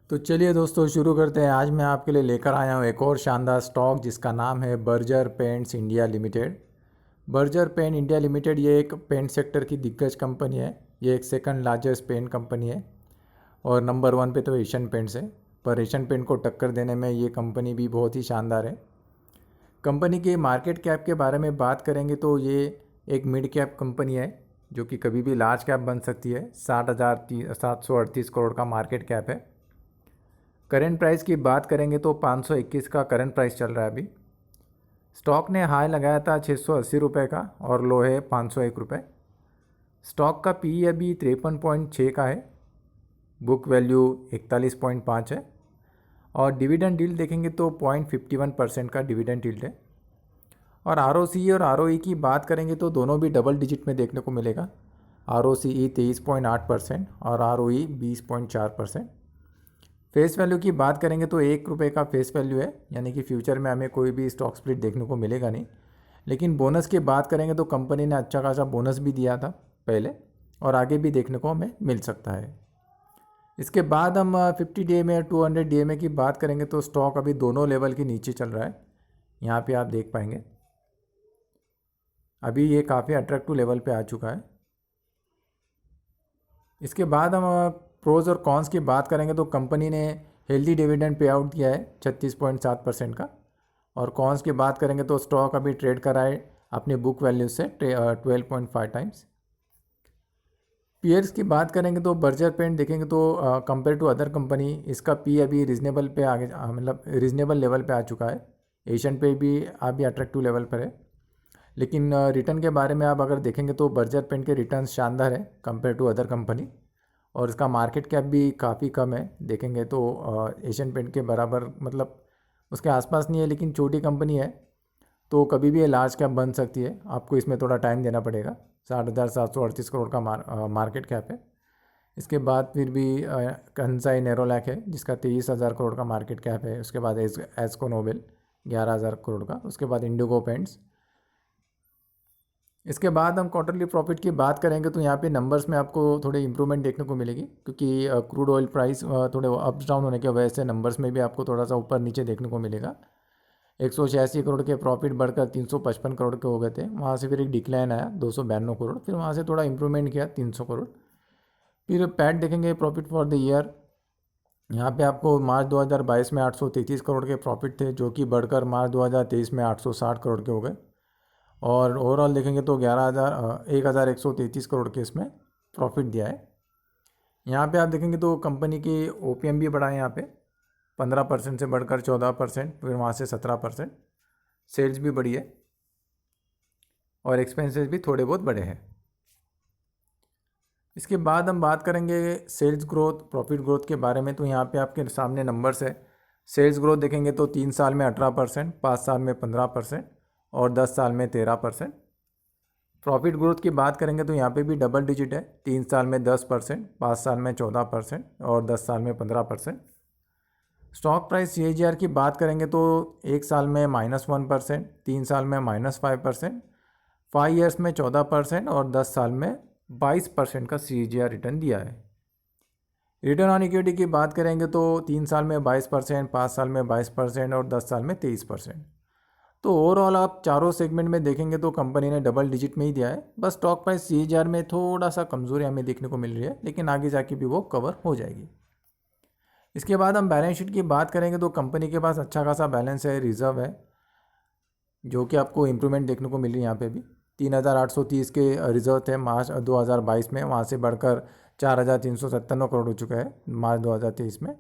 तो चलिए दोस्तों शुरू करते हैं। आज मैं आपके लिए लेकर आया हूँ एक और शानदार स्टॉक जिसका नाम है Berger paints India limited. Berger paint India limited ये एक पेंट सेक्टर की दिग्गज कंपनी है। ये एक सेकंड लार्जेस्ट पेंट कंपनी है और नंबर 1 पे तो एशियन पेंट्स है। पर एशियन पेंट को टक्कर देने में ये कंपनी भी बहुत ही शानदार है। कंपनी के मार्केट कैप के बारे में बात करेंगे तो ये एक मिड कैप कंपनी है जो कि कभी भी लार्ज कैप बन सकती है। 60,738 करोड़ का मार्केट कैप है। करंट प्राइस की बात करेंगे तो 521 का करंट प्राइस चल रहा है अभी। स्टॉक ने हाई लगाया था 680 रुपये का और लो है 501 रुपये। स्टॉक का पी अभी 53.6 का है। बुक वैल्यू 41.5 है और डिविडेंड यील्ड देखेंगे तो 0.51% का डिविडेंड यील्ड है। और आर और आर की बात करेंगे तो दोनों भी डबल डिजिट में देखने को मिलेगा। आर 23.8% और आर 20.4%। फेस वैल्यू की बात करेंगे तो 1 रुपये का फेस वैल्यू है, यानी कि फ्यूचर में हमें कोई भी स्टॉक स्प्लिट देखने को मिलेगा नहीं। लेकिन बोनस की बात करेंगे तो कंपनी ने अच्छा खासा बोनस भी दिया था पहले और आगे भी देखने को हमें मिल सकता है। इसके बाद हम 50 डे में 200 डे में की बात करेंगे तो स्टॉक अभी दोनों लेवल के नीचे चल रहा है। यहाँ पे आप देख पाएंगे अभी ये काफ़ी अट्रैक्टिव लेवल पे आ चुका है। इसके बाद हम प्रोज और कॉन्स की बात करेंगे तो कंपनी ने हेल्दी डिविडेंड पे आउट दिया है 36.7% का। और कॉन्स की बात करेंगे तो स्टॉक अभी ट्रेड कर रहा है अपने बुक वैल्यू से 12.5 टाइम्स। पीयर्स की बात करेंगे तो बर्जर पेंट देखेंगे तो कंपेयर टू अदर कंपनी इसका पी अभी रिजनेबल पे आगे मतलब रिजनेबल लेवल पे आ चुका है। एशियन पे भी अभी अट्रैक्टिव लेवल पर है। लेकिन रिटर्न के बारे में आप अगर देखेंगे तो बर्जर पेंट के रिटर्न शानदार है कंपेयर टू अदर कंपनी। और इसका मार्केट कैप भी काफ़ी कम है, देखेंगे तो एशियन पेंट के बराबर मतलब उसके आसपास नहीं है, लेकिन छोटी कंपनी है तो कभी भी ये लार्ज कैप बन सकती है। आपको इसमें थोड़ा टाइम देना पड़ेगा। 60,738 करोड़ का मार्केट कैप है। इसके बाद फिर भी कंसाई नेरोलैक है जिसका 23,000 करोड़ का मार्केट कैप है। उसके बाद एस्को नोबेल 11,000 करोड़ का। उसके बाद इंडिगो पेंट्स। इसके बाद हम क्वार्टरली प्रॉफिट की बात करेंगे तो यहाँ पे नंबर्स में आपको थोड़े इंप्रूवमेंट देखने को मिलेगी, क्योंकि क्रूड ऑयल प्राइस थोड़े अप्स डाउन होने की वजह से नंबर्स में भी आपको थोड़ा सा ऊपर नीचे देखने को मिलेगा। 186 करोड़ के प्रॉफिट बढ़कर 355 करोड़ के हो गए थे। वहाँ से फिर एक डिक्लाइन आया 292 करोड़, फिर वहाँ से थोड़ा इंप्रूवमेंट किया 300 करोड़। फिर पैट देखेंगे प्रॉफिट फॉर द ईयर। यहाँ पे आपको मार्च 2022 में 833 करोड़ के प्रॉफिट थे जो कि बढ़कर मार्च 2023 में 860 करोड़ के हो गए। और ओवरऑल देखेंगे तो 11,133 करोड़ के इसमें प्रॉफिट दिया है। यहाँ पे आप देखेंगे तो कंपनी की ओपीएम भी बढ़ा है यहाँ पे 15% से बढ़कर 14%, फिर वहाँ से 17%। सेल्स भी बढ़ी है और एक्सपेंसेस भी थोड़े बहुत बढ़े हैं। इसके बाद हम बात करेंगे सेल्स ग्रोथ प्रॉफिट ग्रोथ के बारे में। तो यहाँ पे आपके सामने नंबर्स है। सेल्स ग्रोथ देखेंगे तो 3 साल में 18%, 5 साल में 15% और 10 साल में 13%। प्रॉफिट ग्रोथ की बात करेंगे तो यहाँ पे भी डबल डिजिट है। 3 साल में 10%, 5 साल में 14% और 10 साल में 15%। स्टॉक प्राइस CAGR की बात करेंगे तो 1 साल में -1%, 3 साल में -5%, 5 ईयर्स में 14% और 10 साल में 22% का CAGR रिटर्न दिया है। रिटर्न ऑन इक्विटी की बात करेंगे तो 3 साल में 22%, 5 साल में 22% और 10 साल में 23%। तो ओवरऑल आप चारों सेगमेंट में देखेंगे तो कंपनी ने डबल डिजिट में ही दिया है। बस स्टॉक प्राइस CAGR में थोड़ा सा कमजोरी हमें देखने को मिल रही है, लेकिन आगे जाके भी वो कवर हो जाएगी। इसके बाद हम बैलेंस शीट की बात करेंगे तो कंपनी के पास अच्छा खासा बैलेंस है, रिजर्व है, जो कि आपको इम्प्रूवमेंट देखने को मिल रही है। यहाँ पे भी 3,830 के रिजर्व थे मार्च 2022 में, वहाँ से बढ़कर 4,397 करोड़ हो चुका है मार्च 2023 में।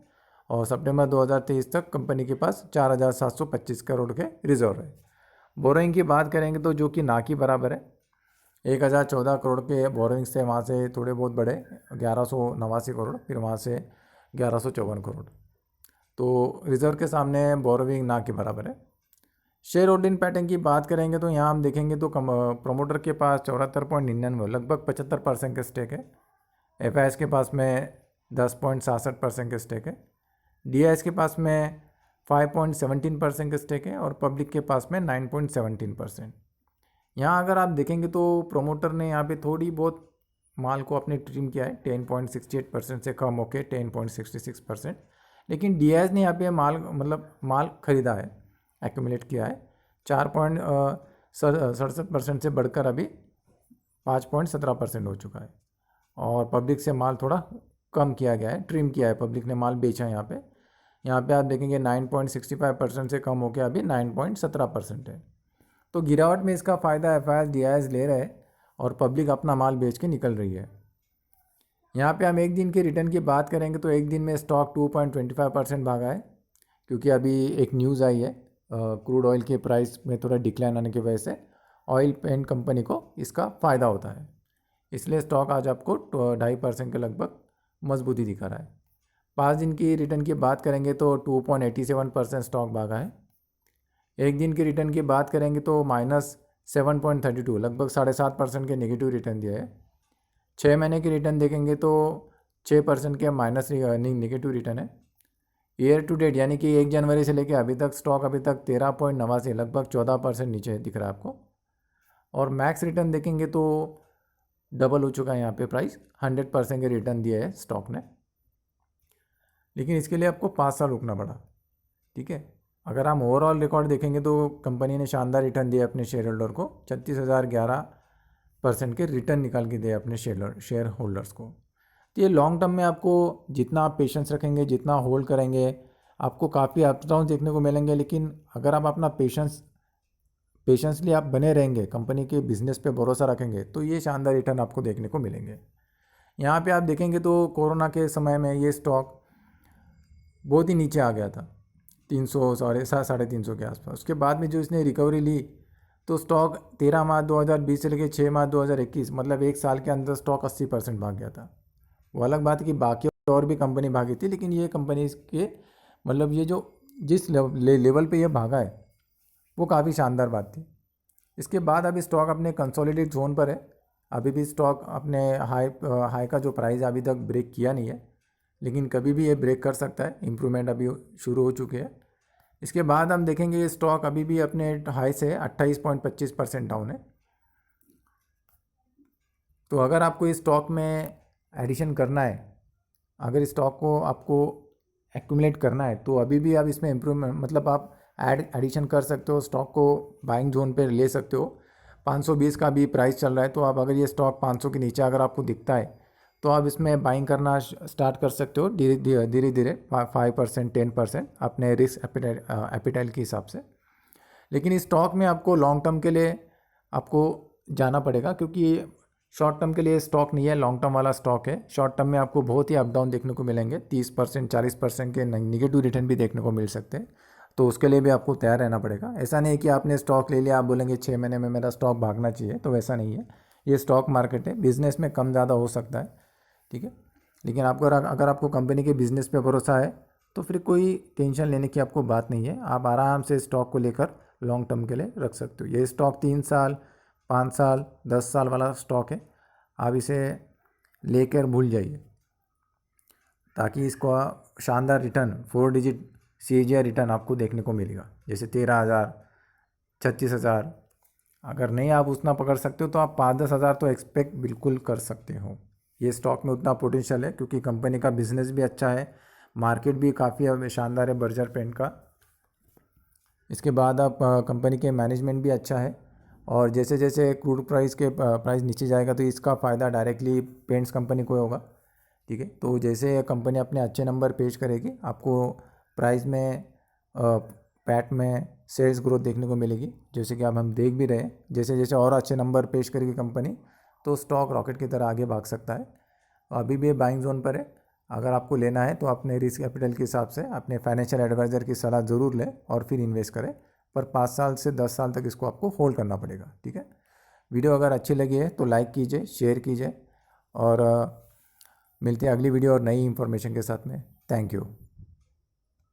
और सितंबर 2023 तक कंपनी के पास 4,725 करोड़ के रिजर्व है। बोरोइंग की बात करेंगे तो जो कि ना की बराबर है। 1,014 करोड़ के बोरोइंग्स थे, वहाँ से थोड़े बहुत बढ़े 1,189 करोड़, फिर वहाँ से 1,154 करोड़। तो रिजर्व के सामने बोरोइंग ना के बराबर है। शेयर होल्डिंग पैटर्न की बात करेंगे तो यहाँ हम देखेंगे तो प्रमोटर के पास 74.99 लगभग 75% के स्टेक है। FIS के पास में 10.67% के स्टेक है। DIS के पास में 5.17% के स्टेक है और पब्लिक के पास में 9.17%। यहाँ अगर आप देखेंगे तो प्रोमोटर ने यहाँ पे थोड़ी बहुत माल को अपने ट्रिम किया है 10.68% से कम होकर 10.66%। लेकिन DIS ने यहाँ पे माल मतलब माल खरीदा है, एक्यूमुलेट किया है। 4.67% से बढ़कर अभी 5.17% हो चुका है। और पब्लिक से माल थोड़ा कम किया गया है, ट्रिम किया है, पब्लिक ने माल बेचा है यहाँ पे। यहाँ पे आप देखेंगे 9.65% से कम होकर अभी 9.17% है। तो गिरावट में इसका फ़ायदा FIS DIS ले रहे हैं और पब्लिक अपना माल बेच के निकल रही है। यहाँ पे हम एक दिन के रिटर्न की बात करेंगे तो एक दिन में स्टॉक 2.25% भागा है, क्योंकि अभी एक न्यूज़ आई है क्रूड ऑयल के प्राइस में थोड़ा डिक्लाइन आने की वजह से ऑयल पेंट कंपनी को इसका फ़ायदा होता है, इसलिए स्टॉक आज आपको 2.5% के लगभग मजबूती दिखा रहा है। 5 दिन की रिटर्न की बात करेंगे तो 2.87% स्टॉक भागा है। एक दिन की रिटर्न की बात करेंगे तो -7.32 लगभग 7.5% के नेगेटिव रिटर्न दिया है। 6 महीने की रिटर्न देखेंगे तो 6% के माइनस नेगेटिव रिटर्न है। ईयर टू डेट यानी कि 1 जनवरी से लेकर अभी तक स्टॉक अभी तक 13.89 लगभग 14% नीचे दिख रहा है आपको। और मैक्स रिटर्न देखेंगे तो डबल हो चुका है यहाँ पे प्राइस, 100% के रिटर्न दिए है स्टॉक ने, लेकिन इसके लिए आपको 5 साल रुकना पड़ा। ठीक है, अगर हम ओवरऑल रिकॉर्ड देखेंगे तो कंपनी ने शानदार रिटर्न दिया अपने शेयर होल्डर को, 36,011% के रिटर्न निकाल के दिए अपने शेयर होल्डर्स को। तो ये लॉन्ग टर्म में आपको जितना आप पेशेंस रखेंगे, जितना होल्ड करेंगे, आपको काफ़ी अप्स डाउन देखने को मिलेंगे, लेकिन अगर आप अपना पेशेंसली आप बने रहेंगे, कंपनी के बिजनेस पे भरोसा रखेंगे, तो ये शानदार रिटर्न आपको देखने को मिलेंगे। यहाँ पे आप देखेंगे तो कोरोना के समय में ये स्टॉक बहुत ही नीचे आ गया था, 300 साढ़े 300 के आसपास। उसके बाद में जो इसने रिकवरी ली तो स्टॉक 13 मार्च 2020 से लेकर 6 मार्च 2021 मतलब 1 साल के अंदर स्टॉक 80% भाग गया था। वो अलग बात है कि बाकी और भी कंपनी भागी थी, लेकिन ये कंपनी के मतलब ये जो जिस लेवल पे ये भागा है वो काफ़ी शानदार बात थी। इसके बाद अभी स्टॉक अपने कंसोलिडेट जोन पर है, अभी भी स्टॉक अपने हाई का जो प्राइस अभी तक ब्रेक किया नहीं है, लेकिन कभी भी ये ब्रेक कर सकता है, इम्प्रूवमेंट अभी शुरू हो चुके हैं। इसके बाद हम देखेंगे ये स्टॉक अभी भी अपने हाई से 28.25% डाउन है। तो अगर आपको इस स्टॉक में एडिशन करना है, अगर इस स्टॉक को आपको एक्यूमुलेट करना है, तो अभी भी आप इसमें इम्प्रूवमेंट मतलब आप एडिशन कर सकते हो, स्टॉक को बाइंग जोन पे ले सकते हो। 520 का भी प्राइस चल रहा है, तो आप अगर ये स्टॉक 500 के नीचे अगर आपको दिखता है तो आप इसमें बाइंग करना स्टार्ट कर सकते हो धीरे धीरे 5% 10% अपने रिस्क एपिटाइल के हिसाब से। लेकिन इस स्टॉक में आपको लॉन्ग टर्म के लिए आपको जाना पड़ेगा, क्योंकि शॉर्ट टर्म के लिए स्टॉक नहीं है, लॉन्ग टर्म वाला स्टॉक है। शॉर्ट टर्म में आपको बहुत ही अप डाउन देखने को मिलेंगे, 30% 40% के नेगेटिव रिटर्न भी देखने को मिल सकते हैं। तो उसके लिए भी आपको तैयार रहना पड़ेगा। ऐसा नहीं कि आपने स्टॉक ले लिया, आप बोलेंगे 6 महीने में मेरा स्टॉक भागना चाहिए, तो वैसा नहीं है। ये स्टॉक मार्केट है, बिजनेस में कम ज़्यादा हो सकता है, ठीक है। लेकिन आपको अगर आपको कंपनी के बिजनेस पे भरोसा है तो फिर कोई टेंशन लेने की आपको बात नहीं है, आप आराम से स्टॉक को लेकर लॉन्ग टर्म के लिए रख सकते हो। ये स्टॉक 3 साल 5 साल 10 साल वाला स्टॉक है, आप इसे लेकर भूल जाइए, ताकि इसको शानदार रिटर्न 4 डिजिट CAGR रिटर्न आपको देखने को मिलेगा, जैसे 13,000 36,000। अगर नहीं आप उतना पकड़ सकते हो तो आप 5-10 हज़ार तो एक्सपेक्ट बिल्कुल कर सकते हो। ये स्टॉक में उतना पोटेंशियल है, क्योंकि कंपनी का बिजनेस भी अच्छा है, मार्केट भी काफ़ी शानदार है बर्जर पेंट का। इसके बाद आप कंपनी के मैनेजमेंट भी अच्छा है, और जैसे जैसे क्रूड प्राइस नीचे जाएगा तो इसका फ़ायदा डायरेक्टली पेंट्स कंपनी को होगा, ठीक है। तो जैसे कंपनी अपने अच्छे नंबर पेश करेगी, आपको प्राइस में पैट में सेल्स ग्रोथ देखने को मिलेगी, जैसे कि अब हम देख भी रहे हैं। जैसे जैसे और अच्छे नंबर पेश करेगी कंपनी, तो स्टॉक रॉकेट की तरह आगे भाग सकता है। अभी भी बाइंग जोन पर है, अगर आपको लेना है तो अपने रिस्क कैपिटल के हिसाब से अपने फाइनेंशियल एडवाइज़र की सलाह ज़रूर लें और फिर इन्वेस्ट करें, पर 5 साल से 10 साल तक इसको आपको होल्ड करना पड़ेगा, ठीक है। वीडियो अगर अच्छी लगी है तो लाइक कीजिए, शेयर कीजिए, और मिलते हैं अगली वीडियो और नई इन्फॉर्मेशन के साथ में। Thank you.